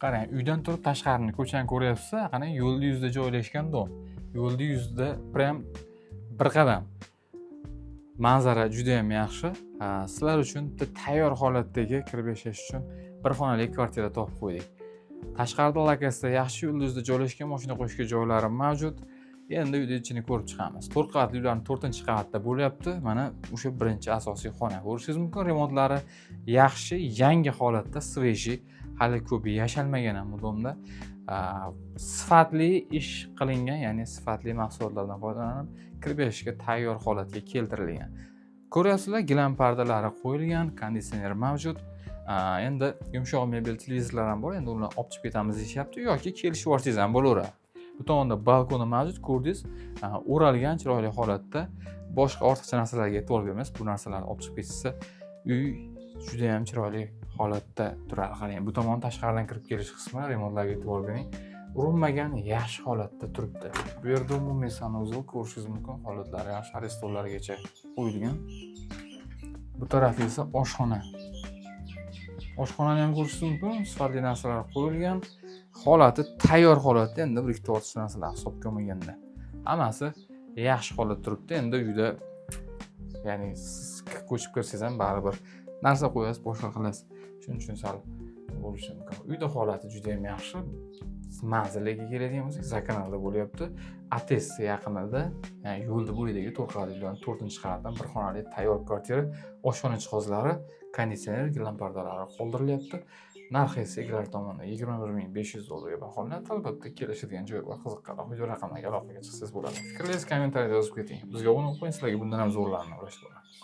Qarang, uydan turib tashqarini, ko'chani ko'ryapsiz, qani yo'lni yuzida joylashgan dom. Yo'lni yuzida prям bir qadam. Manzara juda ham yaxshi. Sizlar uchun bitta tayyor holatdagi kirib yashash uchun bir xonali kvartira topib qo'ydik. Tashqarida lokasiyada yaxshi yo'lni yuzida joylashgan mashina qo'yishga joylari mavjud. Endi uyni ichini ko'rib chiqamiz. 4 qavatli uylarning 4-qavatda bo'lyapti. Mana o'sha birinchi asosiy xona. Ko'rishingiz mumkin, remontlari yaxshi, yangi holatda, sveji, hali ko'p yashalmagan ham bu domda. Sifatli ish qilingan, ya'ni sifatli mahsulotlardan foydalanib, kirib yashashga tayyor holatga keltirilgan. Ko'ryapsizlar, gilam pardalari qo'yilgan, konditsioner mavjud. Endi yumshoq mebel, televizorlar ham bor. Endi ularni olib chiqib ketamiz deyapti yoki kelishib olsangiz ham bo'laveradi. Bu tomonda balkoni mavjud, ko'rdingiz, o'ralgan chiroyli holatda. Boshqa ortiqcha narsalarga e'tibor bermaysiz. Bu narsalarni olib chiqib ketsa, uy juda ham chiroyli holatda turadi. Qarang, bu tomon tashqaridan kirib kelish qismi, remontlarga e'tibor bering. Urilmagan, yaxshi holatda turibdi. Bu yerda umumiy sanuzel ko'rishingiz mumkin, holatlari yaxshi, restoranlargacha qo'yilgan. Bu taraf esa oshxona. Oshxonani ham ko'rishingiz mumkin, sifatli narsalar qo'yilgan. Holati tayyor holatda, endi bir ikki ortiqcha narsalar hisobga olmaganda. Hammasi yaxshi holatda turibdi. Endi uyda, ya'ni siz ko'chib kirsangiz ham baribir narsa qo'yasiz, boshqa qilasiz. Shuning uchun sal bo'lishi mumkin. Uyda holati juda ham yaxshi. Manzilga keladigan bo'lsak, Zakanalda bo'lyapti. Ates yaqinida, ya'ni yo'lda bo'yidagi 4 qavatli 4-qavatdan bir xonali tayyor kvartira, oshxona jihozlari, konditsioner, gilam pardalari qoldirilyapti. Narxi esa eglar tomonidan $21,500 baholanadi. Albatta, kelishadigan joy bor. Qiziqqanlar video raqamlarga aloqaga chiqsangiz bo'ladi. Fikrlaringizni kommentariyada yozib keting. Bizga obuna bo'ling, sizlarga bundan ham zo'rlarini ulashib boramiz.